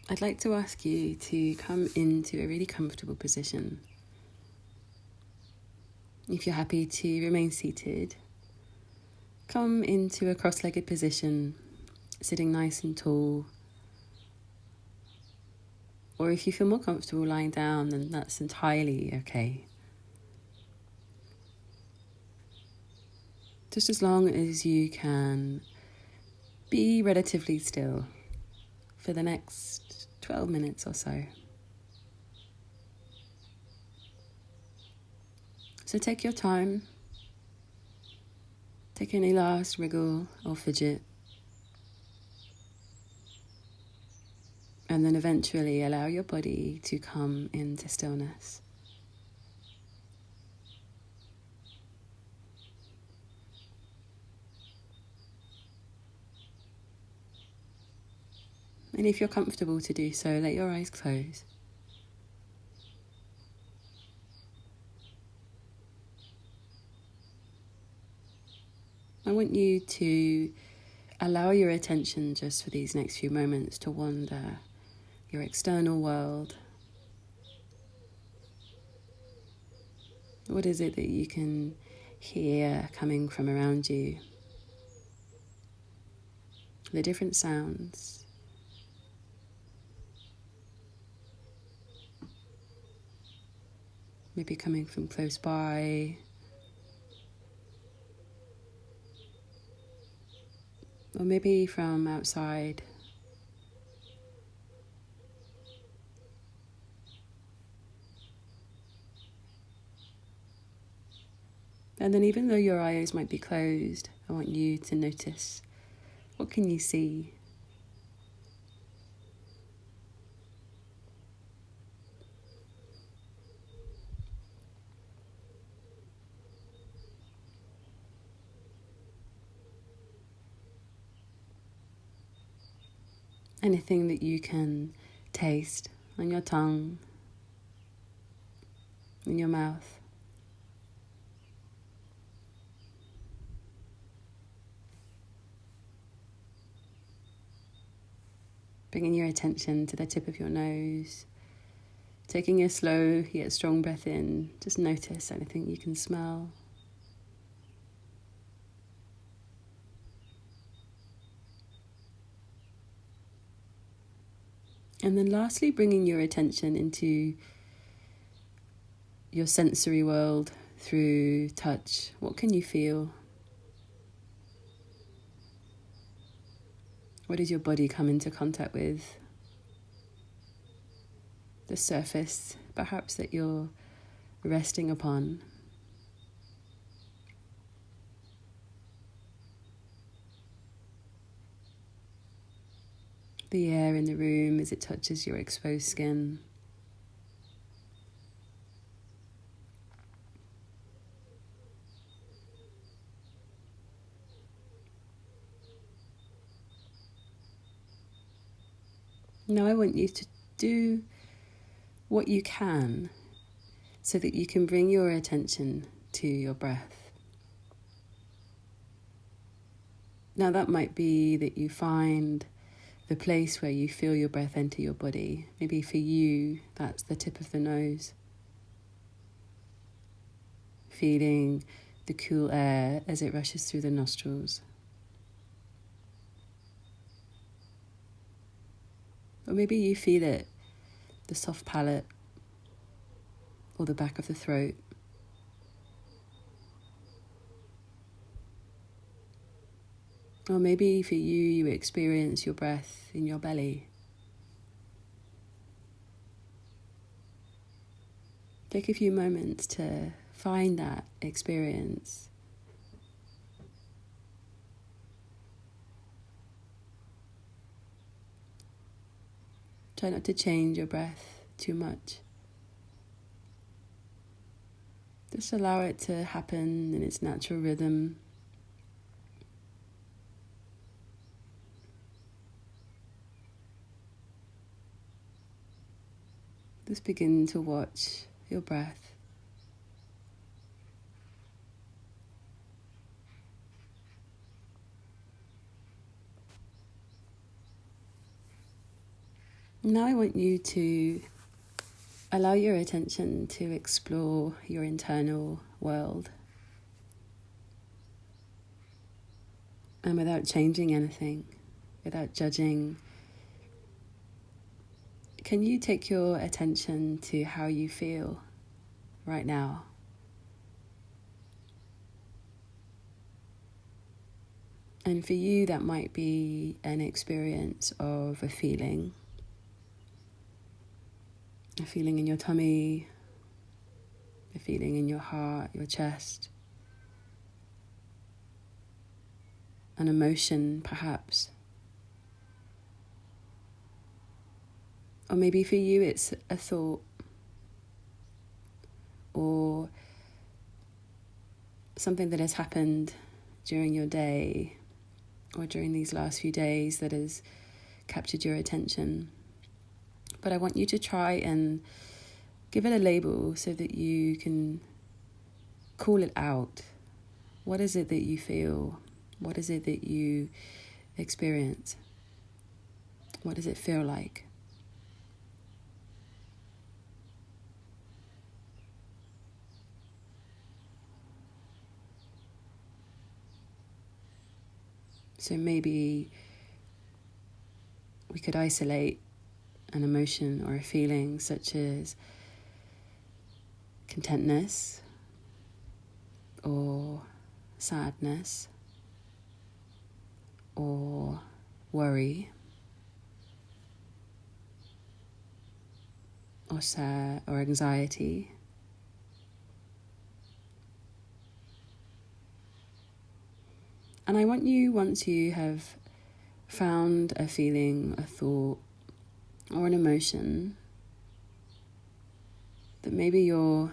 I'd like to ask you to come into a really comfortable position. If you're happy to remain seated, come into a cross-legged position, sitting nice and tall. Or if you feel more comfortable lying down, then that's entirely okay. Just as long as you can be relatively still for the next 12 minutes or so. So take your time. Take any last wriggle or fidget. And then eventually allow your body to come into stillness. And if you're comfortable to do so, let your eyes close. I want you to allow your attention just for these next few moments to wander your external world. What is it that you can hear coming from around you? The different sounds. Maybe coming from close by, or maybe from outside. And then even though your eyes might be closed, I want you to notice, what can you see? Anything that you can taste on your tongue, in your mouth. Bringing your attention to the tip of your nose, taking a slow yet strong breath in. Just notice anything you can smell. And then lastly, bringing your attention into your sensory world through touch. What can you feel? What does your body come into contact with? The surface, perhaps, that you're resting upon. The air in the room as it touches your exposed skin. Now I want you to do what you can so that you can bring your attention to your breath. Now that might be that you find the place where you feel your breath enter your body. Maybe for you, that's the tip of the nose. Feeling the cool air as it rushes through the nostrils. Or maybe you feel it, the soft palate, or the back of the throat. Or maybe for you, you experience your breath in your belly. Take a few moments to find that experience. Try not to change your breath too much. Just allow it to happen in its natural rhythm. Just begin to watch your breath. Now I want you to allow your attention to explore your internal world. And without changing anything, without judging, can you take your attention to how you feel right now? And for you, that might be an experience of a feeling in your tummy, a feeling in your heart, your chest, an emotion perhaps. Or maybe for you it's a thought or something that has happened during your day or during these last few days that has captured your attention. But I want you to try and give it a label so that you can call it out. What is it that you feel? What is it that you experience? What does it feel like? So maybe we could isolate an emotion or a feeling such as contentness or sadness or worry or sad or anxiety. And I want you, once you have found a feeling, a thought, or an emotion that maybe you're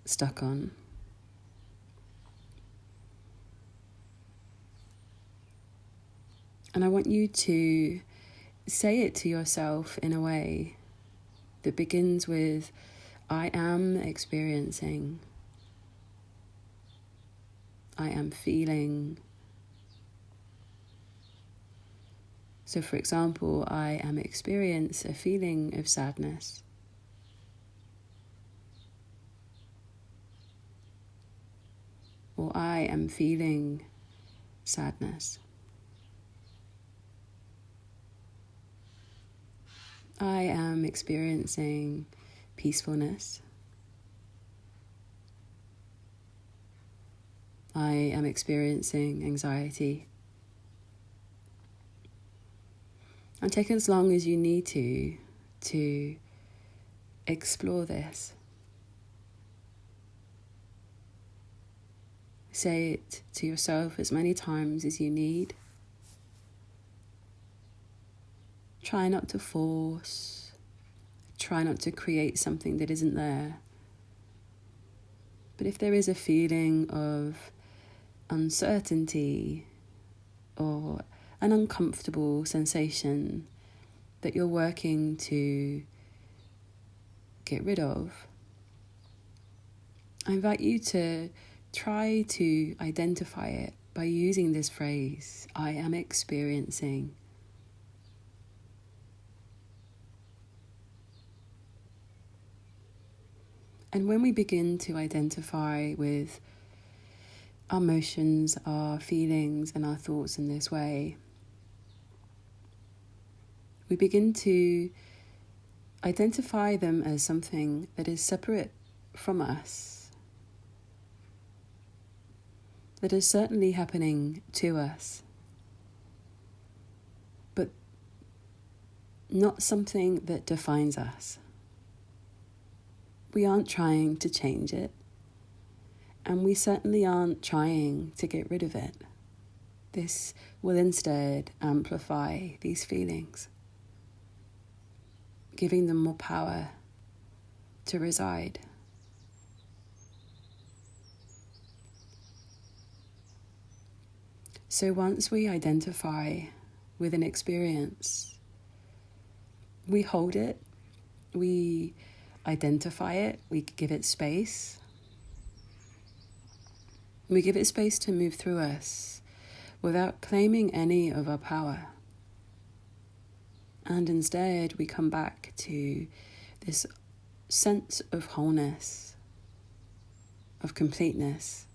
stuck on, and I want you to say it to yourself in a way that begins with, I am experiencing, I am feeling. So for example, I am experiencing a feeling of sadness. Or I am feeling sadness. I am experiencing peacefulness. I am experiencing anxiety. And take as long as you need to explore this. Say it to yourself as many times as you need. Try not to force. Try not to create something that isn't there. But if there is a feeling of uncertainty or an uncomfortable sensation that you're working to get rid of, I invite you to try to identify it by using this phrase, I am experiencing. And when we begin to identify with our emotions, our feelings, and our thoughts in this way, we begin to identify them as something that is separate from us, that is certainly happening to us, but not something that defines us. We aren't trying to change it, and we certainly aren't trying to get rid of it. This will instead amplify these feelings, giving them more power to reside. So once we identify with an experience, we hold it, we identify it, we give it space. We give it space to move through us without claiming any of our power. And instead, we come back to this sense of wholeness, of completeness,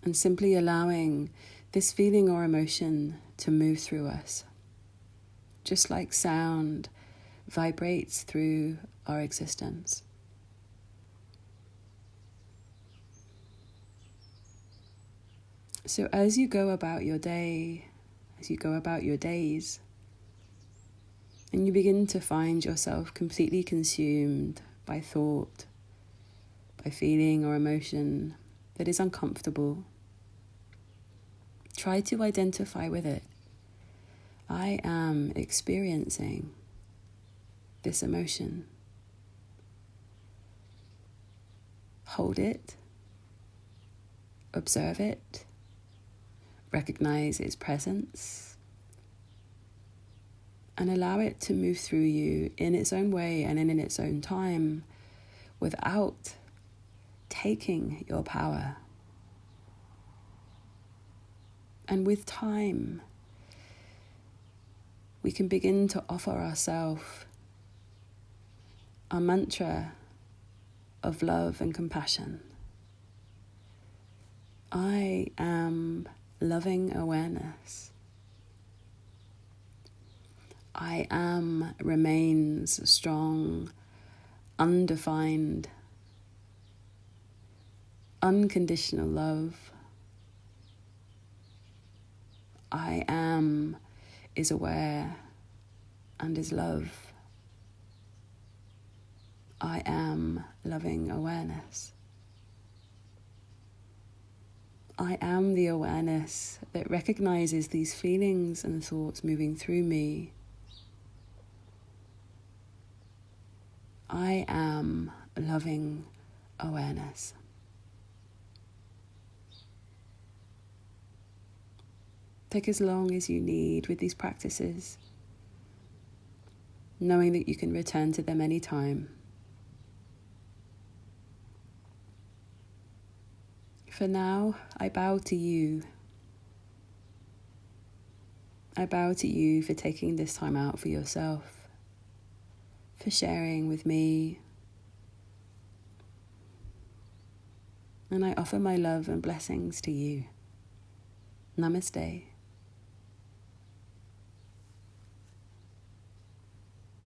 and simply allowing this feeling or emotion to move through us, just like sound vibrates through our existence. So as you go about your day, as you go about your days, and you begin to find yourself completely consumed by thought, by feeling or emotion that is uncomfortable, try to identify with it. I am experiencing this emotion. Hold it, observe it, recognize its presence, and allow it to move through you in its own way and in its own time without taking your power. And with time, we can begin to offer ourselves a mantra of love and compassion. I am loving awareness. I am remains strong, undefined, unconditional love. I am is aware and is love. I am loving awareness. I am the awareness that recognizes these feelings and thoughts moving through me. I am loving awareness. Take as long as you need with these practices, knowing that you can return to them anytime. For now, I bow to you. I bow to you for taking this time out for yourself, for sharing with me. And I offer my love and blessings to you. Namaste.